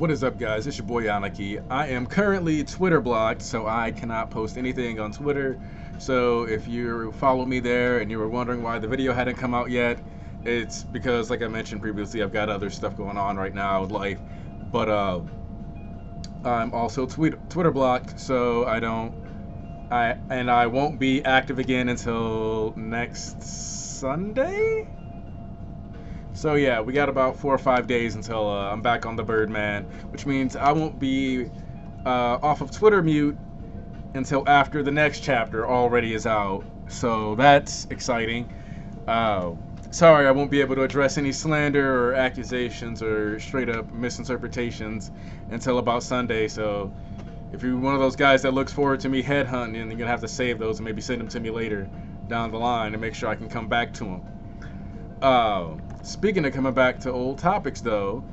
What is up, guys? It's your boy Anaki. I am currently Twitter blocked, so I cannot post anything on Twitter. So if you follow me there and you were wondering why the video hadn't come out yet, it's because, like I mentioned previously, I've got other stuff going on right now with life. But I'm also Twitter blocked, so I won't be active again until next Sunday. So yeah, we got about 4 or 5 days until I'm back on the Birdman, which means I won't be off of Twitter mute until after the next chapter already is out. So that's exciting. Sorry, I won't be able to address any slander or accusations or straight up misinterpretations until about Sunday. So if you're one of those guys that looks forward to me headhunting, you're gonna have to save those and maybe send them to me later down the line and make sure I can come back to them. Speaking of coming back to old topics, though,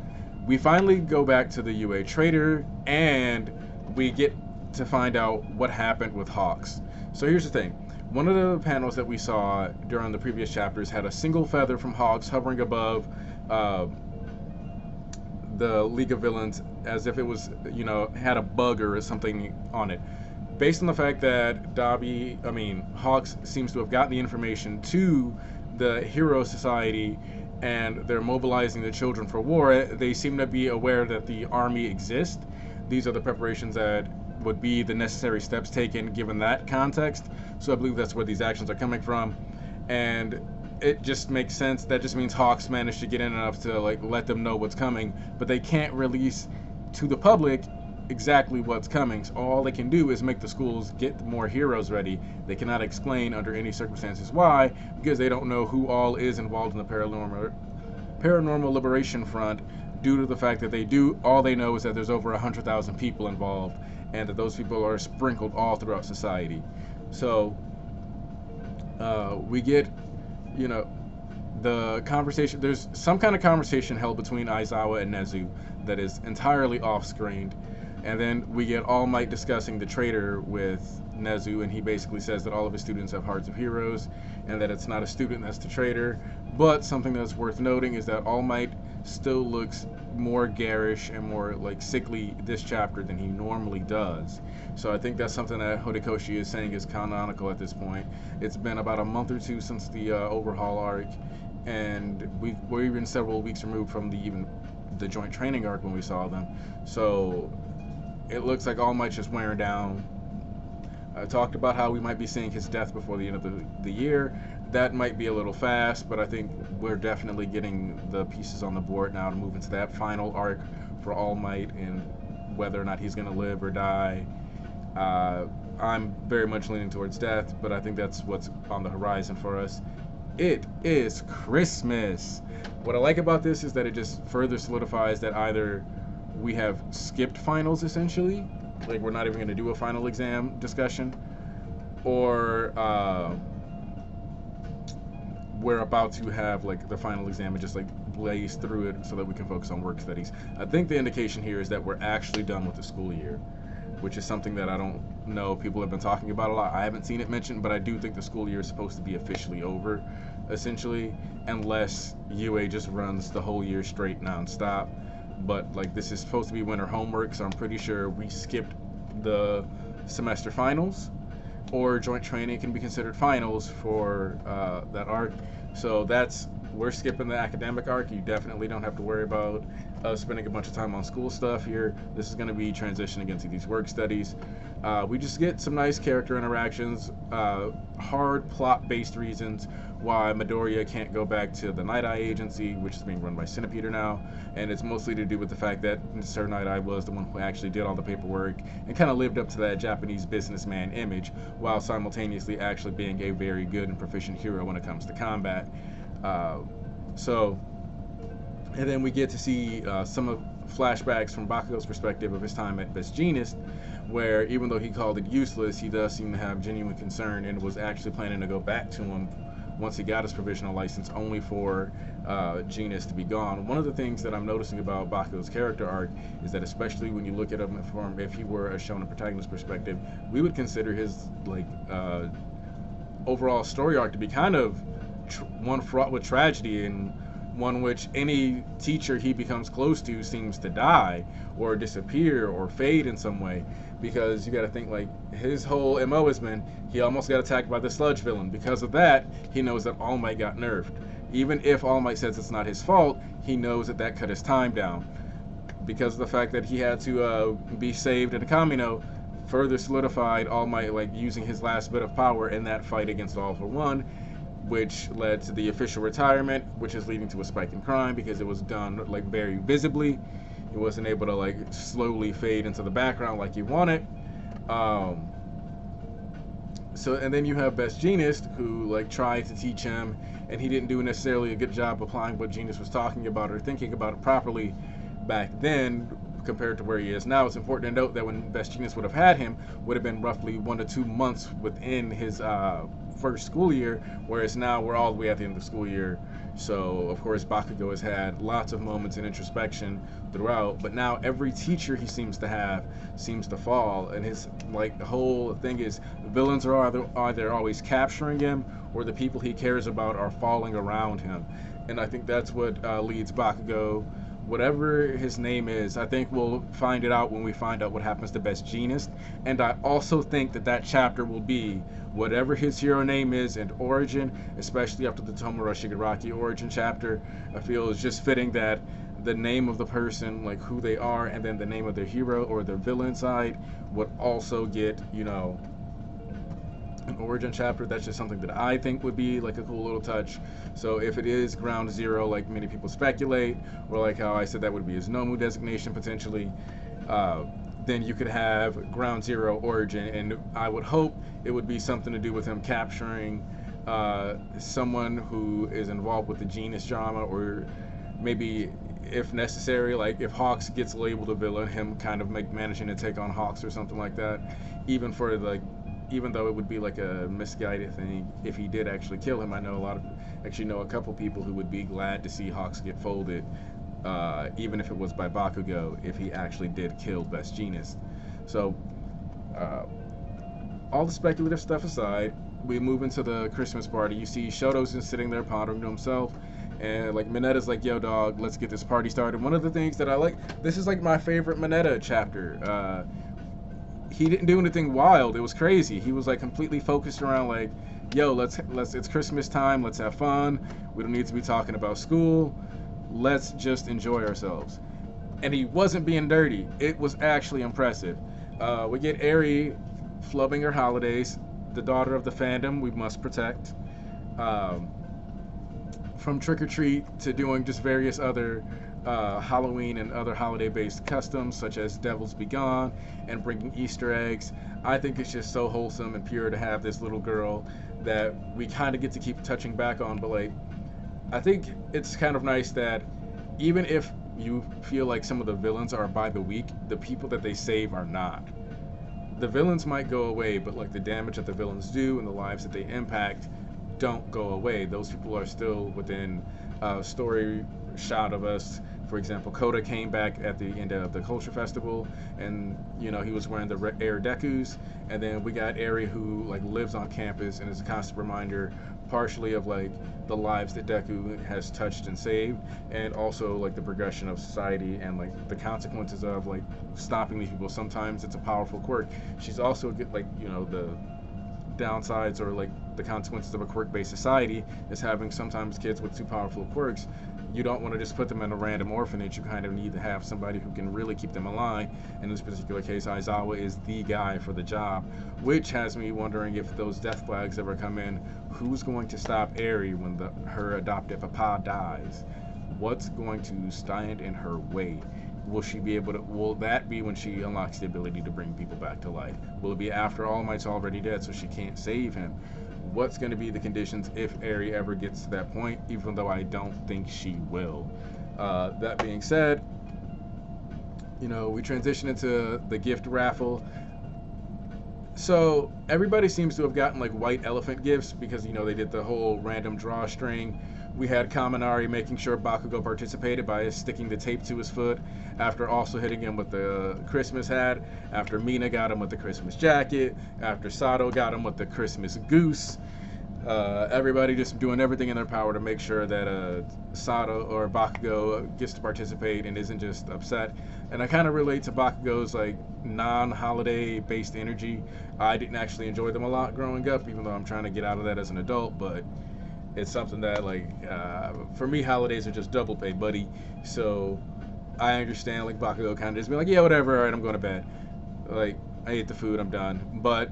we finally go back to the UA Trader and we get to find out what happened with Hawks. So here's the thing. One of the panels that we saw during the previous chapters had a single feather from Hawks hovering above the League of Villains as if it was, had a bug or something on it. Based on the fact that Hawks seems to have gotten the information to the Hero Society and they're mobilizing the children for war, they seem to be aware that the army exists. These are the preparations that would be the necessary steps taken given that context. So I believe that's where these actions are coming from. And it just makes sense. That just means Hawks managed to get in enough to let them know what's coming, but they can't release to the public exactly what's coming. So all they can do is make the schools get more heroes ready. They cannot explain under any circumstances why, because they don't know who all is involved in the paranormal liberation front, due to the fact that all they know is that there's over 100,000 people involved and that those people are sprinkled all throughout society. So we get the conversation. There's some kind of conversation held between Aizawa and Nezu that is entirely off-screen. And then we get All Might discussing the traitor with Nezu, and he basically says that all of his students have hearts of heroes, and that it's not a student that's the traitor. But something that's worth noting is that All Might still looks more garish and more sickly this chapter than he normally does. So I think that's something that Horikoshi is saying is canonical at this point. It's been about a month or two since the overhaul arc, and we're even several weeks removed from the joint training arc when we saw them. So it looks like All Might's just wearing down. I talked about how we might be seeing his death before the end of the year. That might be a little fast, but I think we're definitely getting the pieces on the board now to move into that final arc for All Might and whether or not he's going to live or die. I'm very much leaning towards death, but I think that's what's on the horizon for us. It is Christmas. What I like about this is that it just further solidifies that either we have skipped finals, essentially, we're not even going to do a final exam discussion, or we're about to have the final exam and just blaze through it so that we can focus on work studies. I think the indication here is that we're actually done with the school year, which is something that I don't know people have been talking about a lot. I haven't seen it mentioned, but I do think the school year is supposed to be officially over, essentially, unless UA just runs the whole year straight nonstop. But this is supposed to be winter homework, so I'm pretty sure we skipped the semester finals, or joint training can be considered finals for that arc. So we're skipping the academic arc. You definitely don't have to worry about spending a bunch of time on school stuff here. This is going to be transitioning into these work studies. We just get some nice character interactions, hard plot-based reasons why Midoriya can't go back to the Night Eye Agency, which is being run by Centipeder now, and it's mostly to do with the fact that Sir Night Eye was the one who actually did all the paperwork and kind of lived up to that Japanese businessman image, while simultaneously actually being a very good and proficient hero when it comes to combat. And then we get to see some of flashbacks from Bakugo's perspective of his time at Best Jeanist, where even though he called it useless, he does seem to have genuine concern and was actually planning to go back to him once he got his provisional license, only for Jeanist to be gone. One of the things that I'm noticing about Bakugo's character arc is that, especially when you look at him from if he were a shonen protagonist perspective, we would consider his overall story arc to be kind of one fraught with tragedy and one which any teacher he becomes close to seems to die or disappear or fade in some way. Because you got to think, like, his whole MO has been he almost got attacked by the sludge villain. Because of that, he knows that All Might got nerfed. Even if All Might says it's not his fault, he knows that that cut his time down. Because of the fact that he had to be saved in a Kamino, further solidified All Might, like, using his last bit of power in that fight against All for One, which led to the official retirement, which is leading to a spike in crime because it was done, like, very visibly. He wasn't able to, like, slowly fade into the background like he wanted. So, and then you have Best Jeanist, who, like, tried to teach him, and he didn't do necessarily a good job applying what Jeanist was talking about or thinking about it properly back then compared to where he is now. It's important to note that when Best Jeanist would have had him, would have been roughly 1 to 2 months within his first school year, whereas now we're all the way at the end of the school year. So, of course, Bakugo has had lots of moments in introspection throughout, but now every teacher he seems to have seems to fall, and his, like, the whole thing is villains are either always capturing him or the people he cares about are falling around him. And I think that's what leads Bakugo, whatever his name is. I think we'll find it out when we find out what happens to Best Jeanist. And I also think that that chapter will be whatever his hero name is and origin, especially after the Tomura Shigaraki origin chapter. I feel it's just fitting that the name of the person, like who they are, and then the name of their hero or their villain side would also get, you know, an origin chapter. That's just something that I think would be like a cool little touch. So if it is Ground Zero, like many people speculate, or like how I said that would be his Nomu designation potentially, then you could have Ground Zero origin, and I would hope it would be something to do with him capturing someone who is involved with the Genus drama, or maybe if necessary, like if Hawks gets labeled a villain, him kind of managing to take on Hawks or something like that. Even though it would be like a misguided thing if he did actually kill him. I know a couple people who would be glad to see Hawks get folded, even if it was by Bakugo, if he actually did kill Best Jeanist. So, all the speculative stuff aside, we move into the Christmas party. You see Shoto's just sitting there pondering to himself, and like Minetta's like, yo dog, let's get this party started. One of the things that I like, this is like my favorite Minetta chapter. He didn't do anything wild. It was crazy. He was like completely focused around like, yo, let's it's Christmas time, let's have fun. We don't need to be talking about school. Let's just enjoy ourselves. And he wasn't being dirty. It was actually impressive. We get Eri flubbing her holidays, the daughter of the fandom we must protect. From trick or treat to doing just various other Halloween and other holiday-based customs, such as Devil's Be Gone and bringing Easter eggs. I think it's just so wholesome and pure to have this little girl that we kind of get to keep touching back on. But like, I think it's kind of nice that even if you feel like some of the villains are by the week, the people that they save are not. The villains might go away, but like the damage that the villains do and the lives that they impact don't go away. Those people are still within story shot of us. For example, Koda came back at the end of the Culture Festival, and you know he was wearing the Air Dekus. And then we got Eri, who like lives on campus and is a constant reminder, partially of like the lives that Deku has touched and saved, and also like the progression of society and like the consequences of like stopping these people. Sometimes it's a powerful quirk. She's also like, you know, the downsides or like the consequences of a quirk-based society is having sometimes kids with too powerful quirks. You don't want to just put them in a random orphanage. You kind of need to have somebody who can really keep them alive. In this particular case, Aizawa is the guy for the job, which has me wondering if those death flags ever come in, who's going to stop Eri when her adoptive papa dies? What's going to stand in her way? Will she be able to, will that be when she unlocks the ability to bring people back to life? Will it be after All Might's already dead so she can't save him? What's going to be the conditions if Eri ever gets to that point, even though I don't think she will. That being said, you know, we transition into the gift raffle. So everybody seems to have gotten like white elephant gifts because, you know, they did the whole random drawstring. We had Kaminari making sure Bakugo participated by sticking the tape to his foot, after also hitting him with the Christmas hat, after Mina got him with the Christmas jacket, after Sato got him with the Christmas goose. Everybody just doing everything in their power to make sure that Sato or Bakugo gets to participate and isn't just upset. And I kind of relate to Bakugo's like non-holiday based energy. I didn't actually enjoy them a lot growing up, even though I'm trying to get out of that as an adult. But it's something that like for me, holidays are just double pay, buddy. So I understand like Bakugo kind of just be like, yeah, whatever. All right, I'm going to bed. Like I ate the food, I'm done. But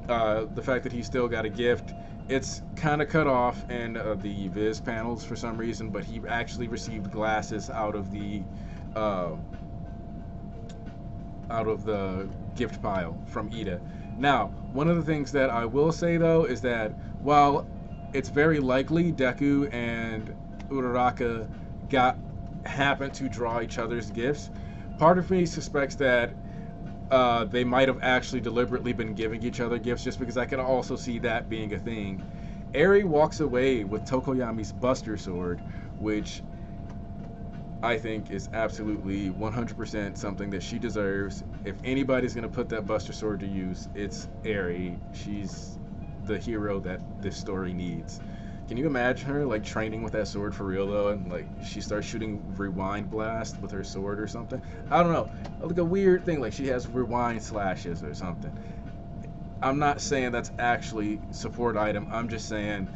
the fact that he still got a gift, it's kind of cut off in the Viz panels for some reason, but he actually received glasses uh, out of the gift pile from Ida. Now, one of the things that I will say though is that while it's very likely Deku and Uraraka got happened to draw each other's gifts, part of me suspects that they might have actually deliberately been giving each other gifts, just because I can also see that being a thing. Eri walks away with Tokoyami's Buster Sword, which I think is absolutely 100% something that she deserves. If anybody's going to put that Buster Sword to use, it's Eri. She's the hero that this story needs. Can you imagine her like training with that sword for real though, and like she starts shooting rewind blast with her sword or something? I don't know, like a weird thing, like she has rewind slashes or something. I'm not saying that's actually support item. I'm just saying,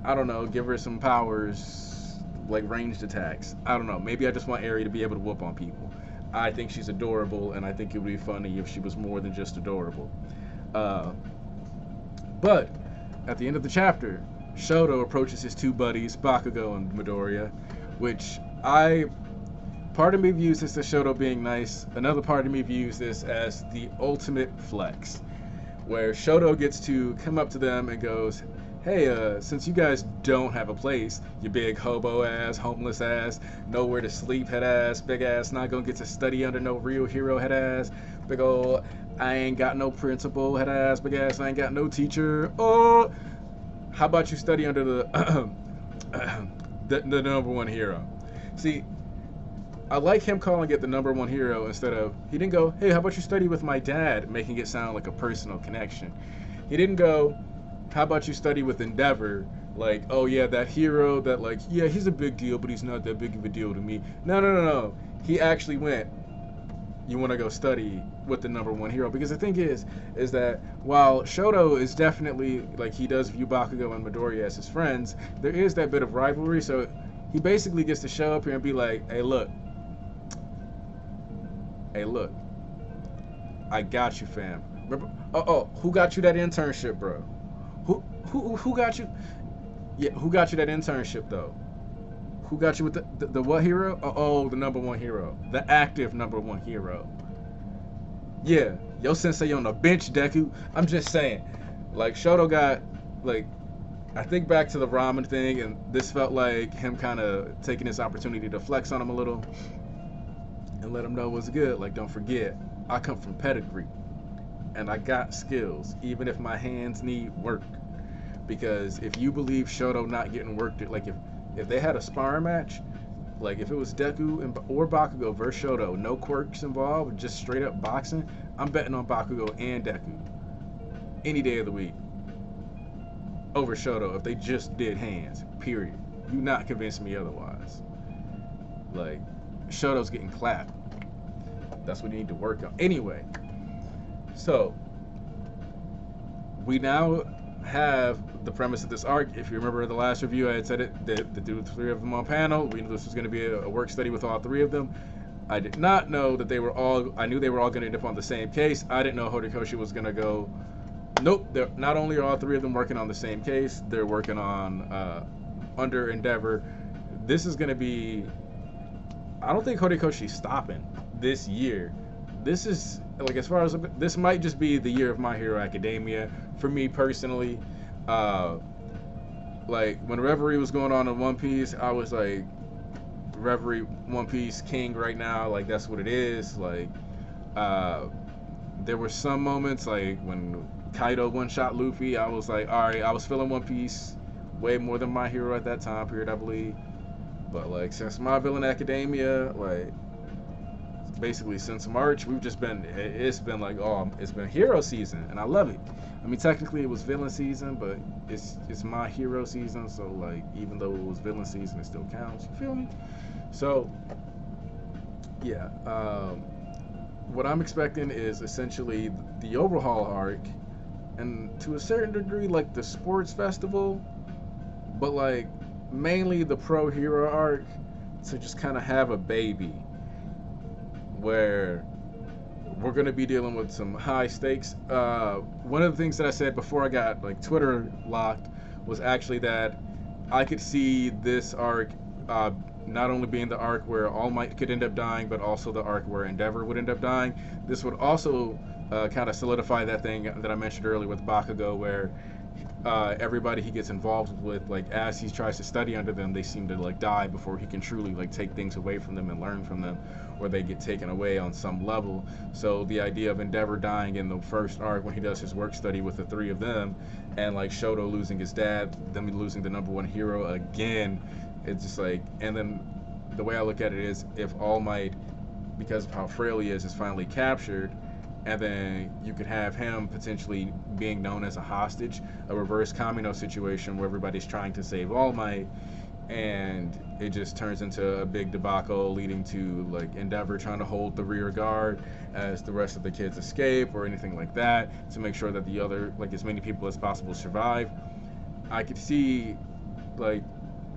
I don't know, give her some powers like ranged attacks. I don't know. Maybe I just want Eri to be able to whoop on people. I think she's adorable, and I think it would be funny if she was more than just adorable. But at the end of the chapter, Shoto approaches his two buddies, Bakugo and Midoriya, which part of me views this as Shoto being nice. Another part of me views this as the ultimate flex, where Shoto gets to come up to them and goes, hey, since you guys don't have a place, you big hobo ass, homeless ass, nowhere to sleep head ass, big ass, not gonna get to study under no real hero head ass, big ol' I ain't got no principal head ass, big ass, I ain't got no teacher. Oh, how about you study under the the number one hero? See, I like him calling it the number one hero instead of, he didn't go, hey, how about you study with my dad, making it sound like a personal connection. He didn't go, how about you study with Endeavor, like, oh yeah, that hero that like, yeah, he's a big deal, but he's not that big of a deal to me. No. He actually went, you want to go study with the number one hero. Because the thing is that while Shoto is definitely, like, he does view Bakugo and Midoriya as his friends, there is that bit of rivalry, so he basically gets to show up here and be like, hey look, I got you, fam. Remember, who got you that internship, bro? Who got you? Yeah, who got you that internship though? Who got you with the what hero? Oh, the number one hero, the active number one hero. Yeah, your sensei on the bench, Deku. I'm just saying, like Shoto got, like, I think back to the ramen thing, and this felt like him kind of taking this opportunity to flex on him a little and let him know what's good. Like, don't forget, I come from pedigree, and I got skills, even if my hands need work. Because if you believe Shoto not getting worked, like if they had a sparring match, like if it was Deku or Bakugo versus Shoto, no quirks involved, just straight up boxing, I'm betting on Bakugo and Deku any day of the week over Shoto if they just did hands, period. You not convince me otherwise. Like, Shoto's getting clapped. That's what you need to work on. Anyway, so we now have the premise of this arc. If you remember the last review, I had said it, the three of them on panel. We knew this was going to be a work study with all three of them. I did not know that they were all, I knew they were all going to end up on the same case. I didn't know Horikoshi was going to go, nope, not only are all three of them working on the same case, they're working on under Endeavor. This is going to be, I don't think Horikoshi's stopping this year. This is, like, as far as, this might just be the year of My Hero Academia for me personally. Like, when Reverie was going on in One Piece, I was like, Reverie, One Piece king right now, like, that's what it is. Like, there were some moments, like, when Kaido one-shot Luffy, I was like, alright, I was feeling One Piece way more than My Hero at that time period, I believe. But, like, since My Villain Academia, like, basically since March, we've just been it's been like, oh, it's been hero season, and I love it. I mean, technically it was villain season, but it's my hero season, so like even though it was villain season, it still counts. You feel me? So yeah, what I'm expecting is essentially the overhaul arc, and to a certain degree, like the sports festival, but like mainly the pro hero arc, to just kind of have a baby where we're going to be dealing with some high stakes. One of the things that I said before I got like Twitter locked was actually that I could see this arc not only being the arc where All Might could end up dying, but also the arc where Endeavor would end up dying. This would also kind of solidify that thing that I mentioned earlier with Bakugo, where everybody he gets involved with, like as he tries to study under them, they seem to like die before he can truly like take things away from them and learn from them, or they get taken away on some level. So the idea of Endeavor dying in the first arc when he does his work study with the three of them, and like Shoto losing his dad, them losing the number one hero again, it's just like, and then the way I look at it is, if All Might, because of how frail he is finally captured, and then you could have him potentially being known as a hostage, a reverse Kamino situation where everybody's trying to save All Might, and it just turns into a big debacle leading to like Endeavor trying to hold the rear guard as the rest of the kids escape or anything like that, to make sure that the other, like as many people as possible survive. I could see, like,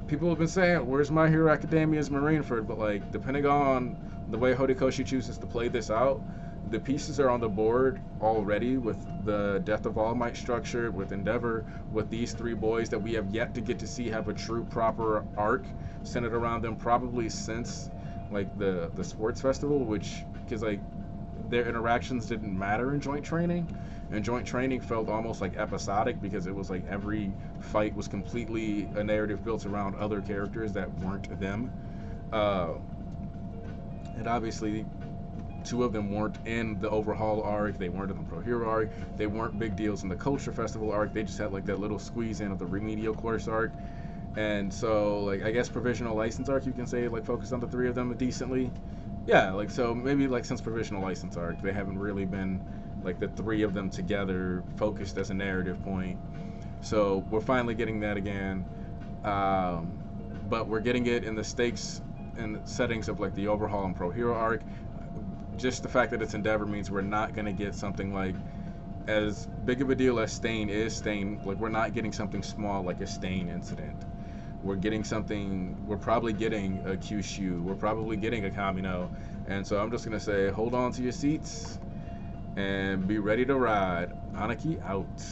people have been saying, where's My Hero Academia's Marineford? But like, depending on the way Horikoshi chooses to play this out, the pieces are on the board already with the Death of All Might structure, with Endeavor, with these three boys that we have yet to get to see have a true proper arc centered around them, probably since like the sports festival, which, because like their interactions didn't matter in joint training, and joint training felt almost like episodic because it was like every fight was completely a narrative built around other characters that weren't them. uh, and obviously two of them weren't in the overhaul arc, they weren't in the pro hero arc, they weren't big deals in the culture festival arc, they just had like that little squeeze in of the remedial course arc. And so like, I guess provisional license arc, you can say, like focused on the three of them decently. Yeah, like, so maybe like since provisional license arc, they haven't really been like the three of them together focused as a narrative point. So we're finally getting that again. But we're getting it in the stakes and settings of like the overhaul and pro hero arc. Just the fact that it's Endeavor means we're not going to get something like, as big of a deal as Stain is, Stain, like we're not getting something small like a Stain incident. We're getting something, we're probably getting a Kyushu, we're probably getting a Kamino. And so I'm just going to say, hold on to your seats and be ready to ride. Anaki out.